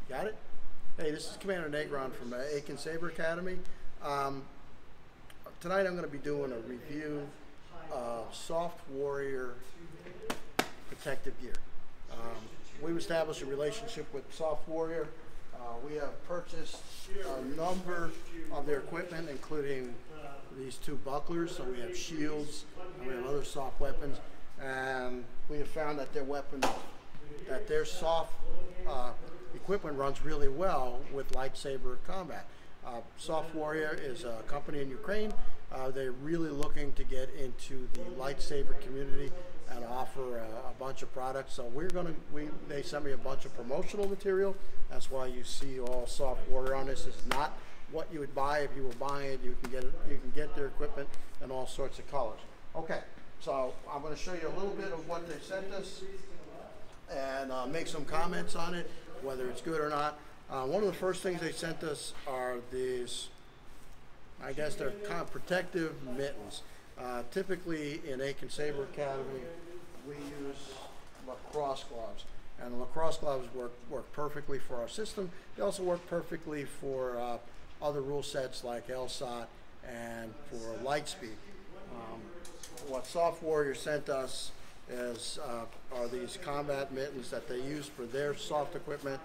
Got it? Hey, this is Commander Negron from Aiken Saber Academy. Tonight I'm going to be doing a review of Soft Warrior protective gear. We've established a relationship with Soft Warrior. We have purchased a number of their equipment, including these two bucklers. So we have shields, and we have other soft weapons, and we have found that their soft equipment runs really well with lightsaber combat. Soft Warrior is a company in Ukraine. They're really looking to get into the lightsaber community and offer a bunch of products. So they sent me a bunch of promotional material. That's why you see all Soft Warrior on this. This is not what you would buy if you were buying it. You can get their equipment in all sorts of colors. Okay, so I'm going to show you a little bit of what they sent us and make some comments on it, whether it's good or not. One of the first things they sent us are these, I guess they're kind of protective mittens. Typically in Aiken Saber Academy, we use lacrosse gloves. And the lacrosse gloves work perfectly for our system. They also work perfectly for other rule sets like LSOT and for Lightspeed. What Soft Warrior sent us are these combat mittens that they use for their soft equipment.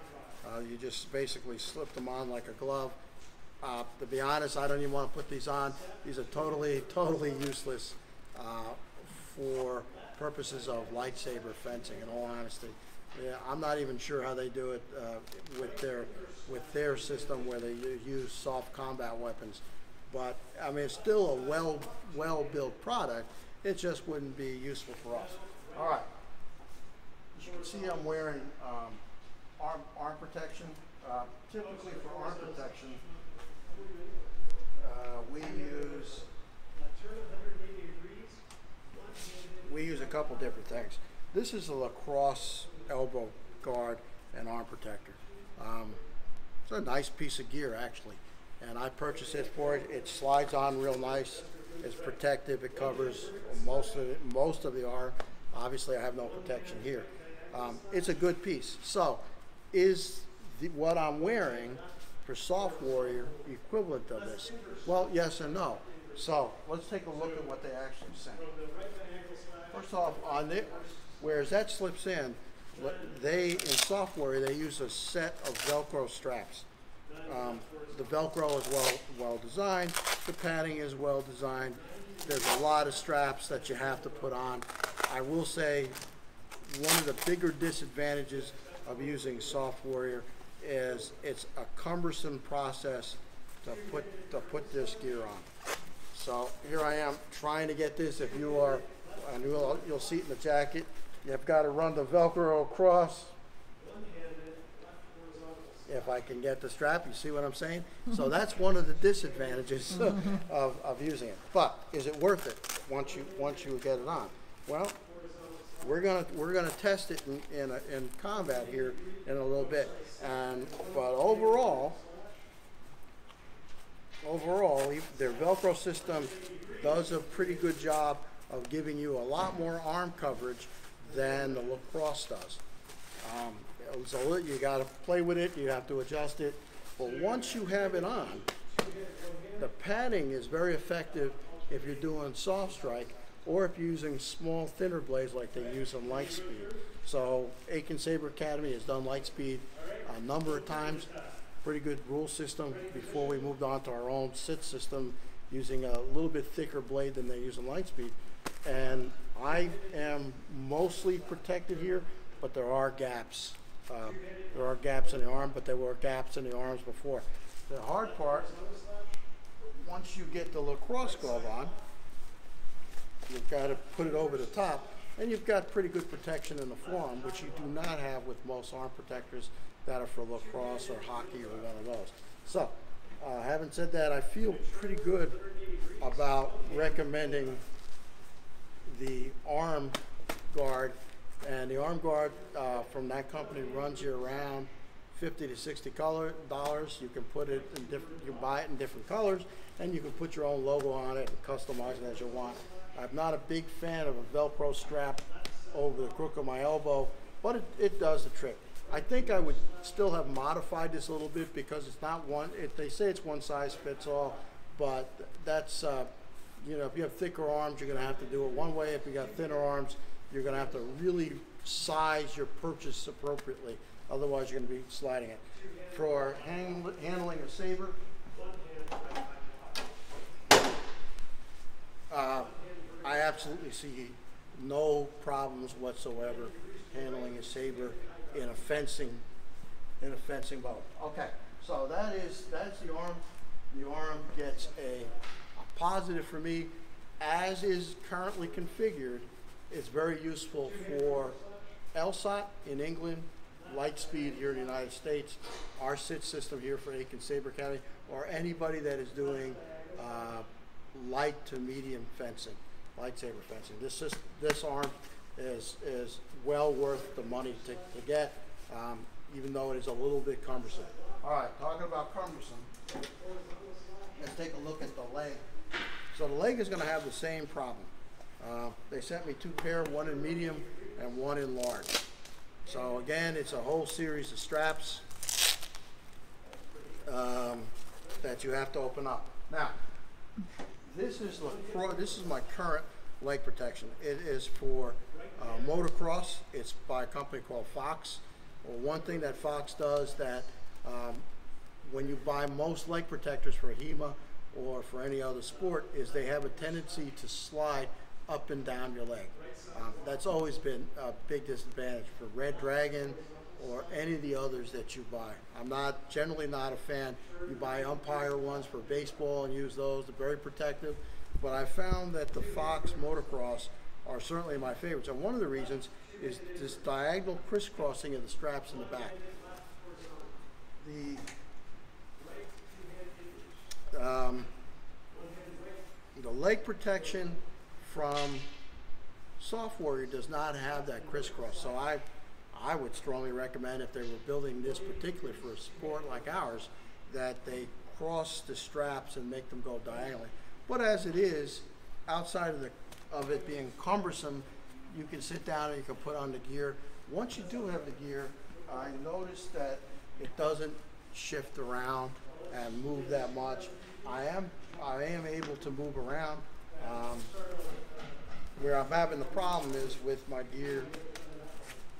You just basically slip them on like a glove. To be honest, I don't even want to put these on. These are totally useless for purposes of lightsaber fencing, in all honesty. Yeah, I'm not even sure how they do it with their system where they use soft combat weapons. But I mean, it's still a well-built product. It just wouldn't be useful for us. All right. As you can see, I'm wearing arm protection. Typically for arm protection, we use a couple different things. This is a lacrosse elbow guard and arm protector. It's a nice piece of gear, actually, and I purchased it for it. It slides on real nice. It's protective. It covers most of the arm. Obviously, I have no protection here. It's a good piece. So, is what I'm wearing for Soft Warrior equivalent of this? Well, yes and no. So let's take a look at what they actually sent. First off, on it, whereas that slips in, in Soft Warrior they use a set of Velcro straps. The Velcro is well designed. The padding is well designed. There's a lot of straps that you have to put on. I will say one of the bigger disadvantages of using Soft Warrior is it's a cumbersome process to put this gear on. So here I am trying to get this. If you are, and you'll see it in the jacket, you've got to run the Velcro across. If I can get the strap, you see what I'm saying? So that's one of the disadvantages of using it. But is it worth it once you get it on? Well, we're gonna test it in combat here in a little bit. But overall, their Velcro system does a pretty good job of giving you a lot more arm coverage than the lacrosse does. So you got to play with it. You have to adjust it. But once you have it on, the padding is very effective if you're doing soft strike, or if you're using small, thinner blades like they use on Lightspeed. So Aiken Saber Academy has done Lightspeed a number of times. Pretty good rule system before we moved on to our own sit system using a little bit thicker blade than they use on Lightspeed. And I am mostly protected here, but there are gaps. There are gaps in the arm, but there were gaps in the arms before. The hard part, once you get the lacrosse glove on, you've got to put it over the top, and you've got pretty good protection in the forearm, which you do not have with most arm protectors that are for lacrosse or hockey or one of those. So, having said that, I feel pretty good about recommending the arm guard. And the arm guard from that company runs you around $50 to $60. You can put it in you buy it in different colors, and you can put your own logo on it and customize it as you want. I'm not a big fan of a Velcro strap over the crook of my elbow, but it does the trick. I think I would still have modified this a little bit because it's not one, they say it's one size fits all, but that's, you know, if you have thicker arms, you're gonna have to do it one way. If you got thinner arms, you're gonna have to really size your purchase appropriately. Otherwise, you're gonna be sliding it. For handling a saber, I absolutely see no problems whatsoever handling a saber in a fencing bow. Okay, so that's the arm. The arm gets a positive for me. As is currently configured, it's very useful for LSOT in England, Lightspeed here in the United States, our SIT system here for Aiken Saber Academy, or anybody that is doing light to medium fencing, lightsaber fencing. This arm is well worth the money to get, even though it is a little bit cumbersome. All right, talking about cumbersome, let's take a look at the leg. So the leg is going to have the same problem. They sent me two pair, one in medium and one in large. So again, it's a whole series of straps that you have to open up. Now, this is my current leg protection. It is for motocross. It's by a company called Fox. Well, one thing that Fox does that when you buy most leg protectors for HEMA or for any other sport is they have a tendency to slide up and down your leg. That's always been a big disadvantage for Red Dragon or any of the others that you buy. I'm generally not a fan. You buy umpire ones for baseball and use those. They're very protective. But I found that the Fox motocross are certainly my favorites. And one of the reasons is this diagonal crisscrossing of the straps in the back. The leg protection from Soft Warrior does not have that crisscross. So I would strongly recommend, if they were building this particularly for a sport like ours, that they cross the straps and make them go diagonally. But as it is, outside of it being cumbersome, you can sit down and you can put on the gear. Once you do have the gear, I noticed that it doesn't shift around and move that much. I am able to move around. Where I'm having the problem is with my gear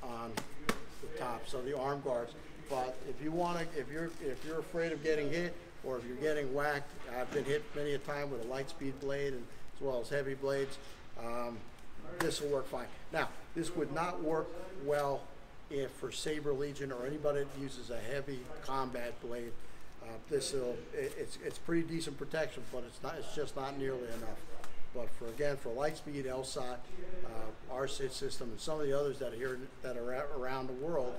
on the top, so the arm guards. But if you want to, if you're afraid of getting hit, or if you're getting whacked, I've been hit many a time with a Lightspeed blade and as well as heavy blades. This will work fine. Now, this would not work well if for Saber Legion or anybody that uses a heavy combat blade. It's pretty decent protection, but it's just not nearly enough. But for Lightspeed, LSOT, our SIT system, and some of the others that are here that are around the world,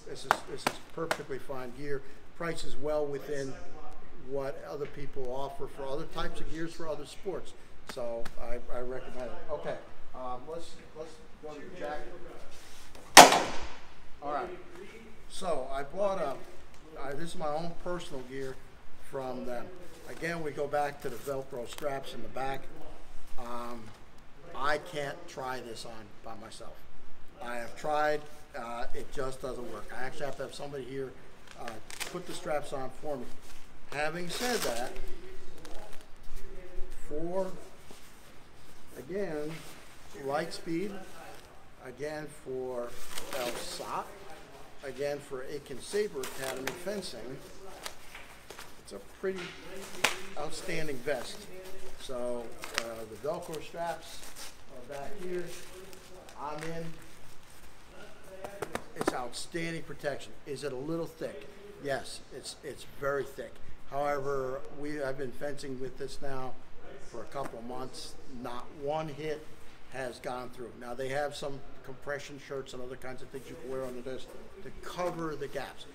this is perfectly fine gear. Price is well within what other people offer for other types of gears for other sports. So I recommend it. Okay, let's go to the jacket. All right. So I bought this is my own personal gear from them. Again, we go back to the Velcro straps in the back. I can't try this on by myself. I have tried, it just doesn't work. I actually have to have somebody here put the straps on for me. Having said that, for, again, Lightspeed, again for LSOT, again for Aiken Saber Academy fencing, it's a pretty outstanding vest. So the Velcro straps are back here. I'm in. It's outstanding protection. Is it a little thick? Yes, it's very thick. However, I've been fencing with this now for a couple of months. Not one hit has gone through. Now they have some compression shirts and other kinds of things you can wear under this to cover the gaps.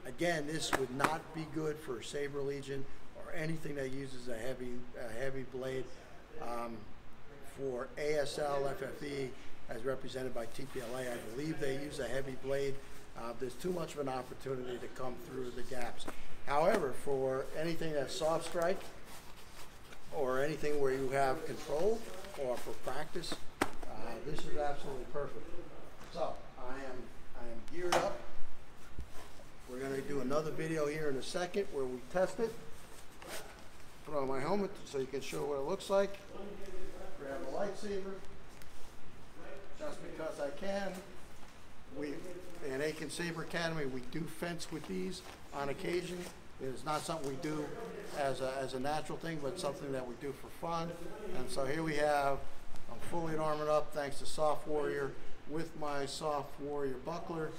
Again, this would not be good for Saber Legion or anything that uses a heavy blade. For ASL, FFE, as represented by TPLA, I believe they use a heavy blade. There's too much of an opportunity to come through the gaps. However, for anything that's soft strike or anything where you have control or for practice, this is absolutely perfect. So I am geared up. We're going to do another video here in a second where we test it. Put on my helmet so you can show what it looks like. Grab a lightsaber. Just because I can. In Aiken Saber Academy, we do fence with these on occasion. It's not something we do as a natural thing, but something that we do for fun. And so here we have, I'm fully armored up thanks to Soft Warrior with my Soft Warrior buckler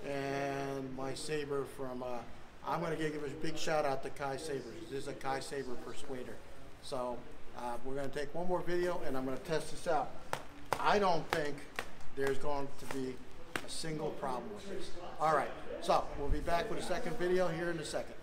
and my saber from, I'm going to give a big shout out to Kai Sabers. This is a Kai Saber Persuader. So we're going to take one more video and I'm going to test this out. I don't think there's going to be a single problem with this. All right, so we'll be back with a second video here in a second.